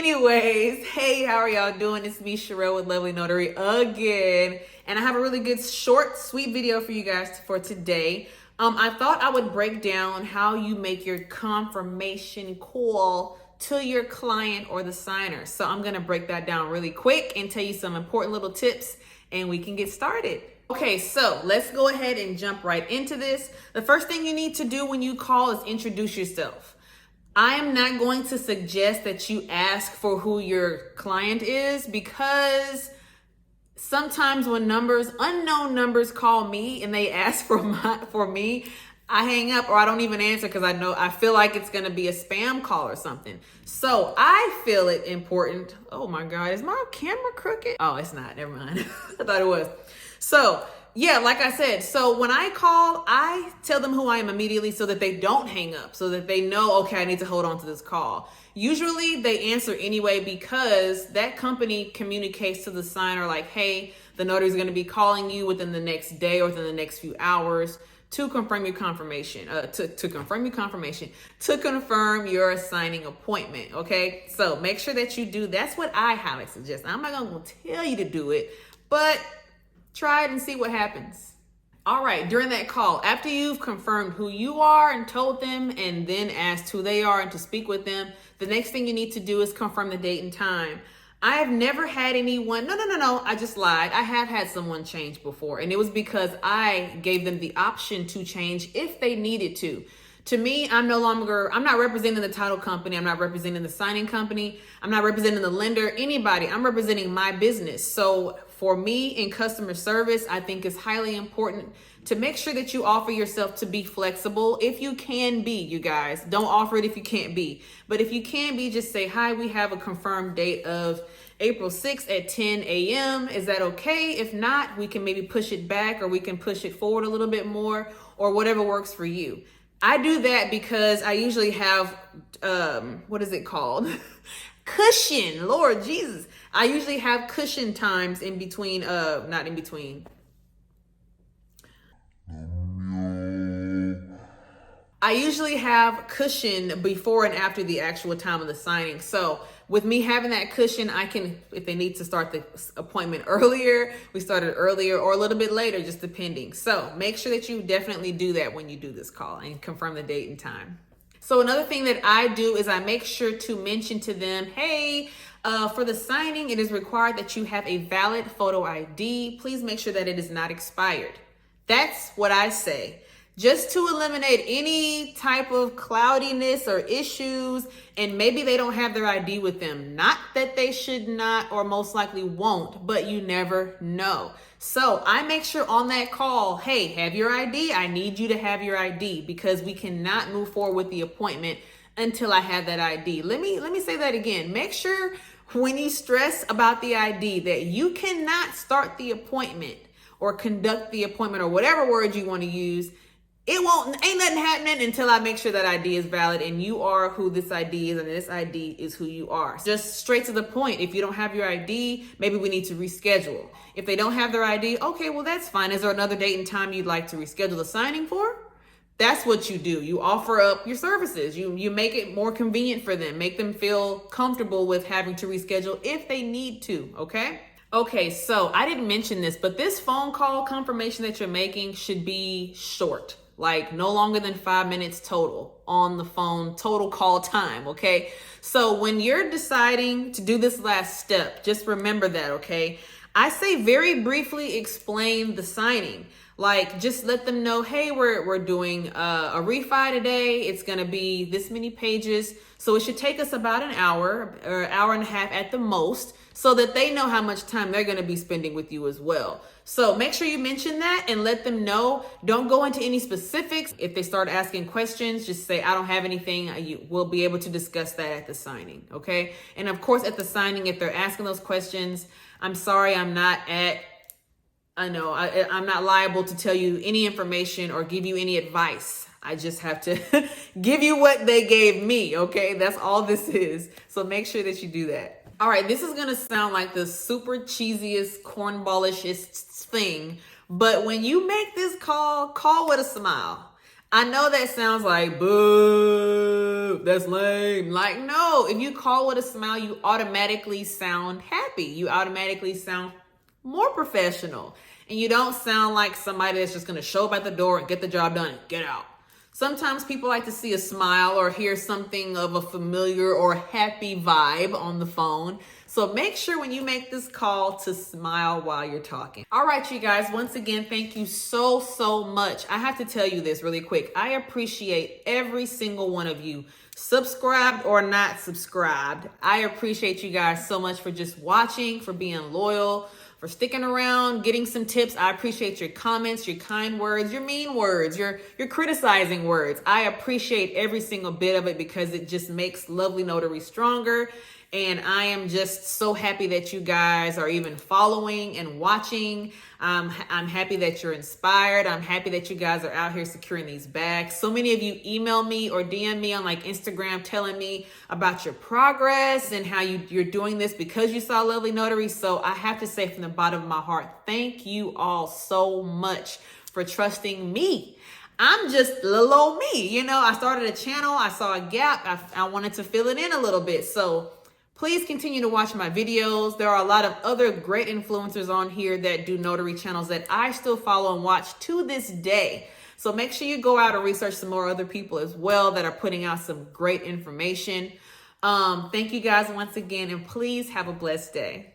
Anyways, hey, how are y'all doing? It's me, Sherelle with LoveLee Notary again. And I have a really good short, sweet video for you guys for today. I thought I would break down how you make your confirmation call to your client or the signer. So I'm gonna break that down really quick and tell you some important little tips and we can get started. Okay, so let's go ahead and jump right into this. The first thing you need to do when you call is introduce yourself. I am not going to suggest that you ask for who your client is because sometimes when unknown numbers call me and they ask for me, I hang up or I don't even answer because I feel like it's going to be a spam call or something. So I feel it important. Oh my God, is my camera crooked? Oh, it's not. Never mind. I thought it was. So yeah, like I said, so when I call, I tell them who I am immediately so that they don't hang up, so that they know, okay, I need to hold on to this call. Usually they answer anyway because that company communicates to the signer like, hey, the notary is going to be calling you within the next day or within the next few hours to confirm your confirmation, to confirm your signing appointment. Okay, so make sure that you do. That's what I highly suggest. I'm not going to tell you to do it, but try it and see what happens. All right, during that call, after you've confirmed who you are and told them and then asked who they are and to speak with them, the next thing you need to do is confirm the date and time. I have never had anyone, no, I just lied. I have had someone change before, and it was because I gave them the option to change if they needed to. To me, I'm not representing the title company. I'm not representing the signing company. I'm not representing the lender, anybody. I'm representing my business. So for me in customer service, I think it's highly important to make sure that you offer yourself to be flexible. If you can be, you guys, don't offer it if you can't be. But if you can be, just say, hi, we have a confirmed date of April 6th at 10 a.m. Is that okay? If not, we can maybe push it back or we can push it forward a little bit more or whatever works for you. I do that because I usually have, what is it called? Cushion, Lord Jesus. I usually have cushion times in between, not in between. I usually have cushion before and after the actual time of the signing. So with me having that cushion, I can, if they need to start the appointment earlier, we started earlier or a little bit later, just depending. So make sure that you definitely do that when you do this call and confirm the date and time. So another thing that I do is I make sure to mention to them, hey, for the signing, it is required that you have a valid photo ID. Please make sure that it is not expired. That's what I say. Just to eliminate any type of cloudiness or issues, and maybe they don't have their ID with them. Not that they should not or most likely won't, but you never know. So I make sure on that call, hey, have your ID. I need you to have your ID because we cannot move forward with the appointment until I have that ID. Let me say that again. Make sure when you stress about the ID that you cannot start the appointment or conduct the appointment or whatever word you want to use. Ain't nothing happening until I make sure that ID is valid and you are who this ID is and this ID is who you are. Just straight to the point. If you don't have your ID, maybe we need to reschedule. If they don't have their ID, okay, well, that's fine. Is there another date and time you'd like to reschedule the signing for? That's what you do. You offer up your services. You make it more convenient for them. Make them feel comfortable with having to reschedule if they need to, okay? Okay, so I didn't mention this, but this phone call confirmation that you're making should be short. Like no longer than 5 minutes total on the phone, total call time, okay? So when you're deciding to do this last step, just remember that, okay? I say very briefly explain the signing. Like just let them know, hey, we're doing a refi today. It's gonna be this many pages. So it should take us about an hour or hour and a half at the most, so that they know how much time they're going to be spending with you as well. So make sure you mention that and let them know. Don't go into any specifics. If they start asking questions, just say, I don't have anything. We'll be able to discuss that at the signing, okay? And of course, at the signing, if they're asking those questions, I'm sorry, I'm not liable to tell you any information or give you any advice. I just have to give you what they gave me, okay? That's all this is. So make sure that you do that. All right, this is gonna sound like the super cheesiest, cornballishest thing, but when you make this call with a smile. I know that sounds like, boo, that's lame. Like, no, if you call with a smile, you automatically sound happy. You automatically sound more professional. And you don't sound like somebody that's just going to show up at the door and get the job done and get out. Sometimes people like to see a smile or hear something of a familiar or happy vibe on the phone. So make sure when you make this call to smile while you're talking. All right, you guys, once again, thank you so much. I have to tell you this really quick. I appreciate every single one of you, subscribed or not subscribed. I appreciate you guys so much for just watching, for being loyal, for sticking around, getting some tips. I appreciate your comments, your kind words, your mean words, your criticizing words. I appreciate every single bit of it because it just makes LoveLee Notary stronger. And I am just so happy that you guys are even following and watching. I'm happy that you're inspired. I'm happy that you guys are out here securing these bags. So many of you email me or DM me on like Instagram telling me about your progress and how you're doing this because you saw LoveLee Notary. So I have to say from the bottom of my heart, thank you all so much for trusting me. I'm just little old me. You know, I started a channel. I saw a gap. I wanted to fill it in a little bit. So please continue to watch my videos. There are a lot of other great influencers on here that do notary channels that I still follow and watch to this day. So make sure you go out and research some more other people as well that are putting out some great information. Thank you guys once again, and please have a blessed day.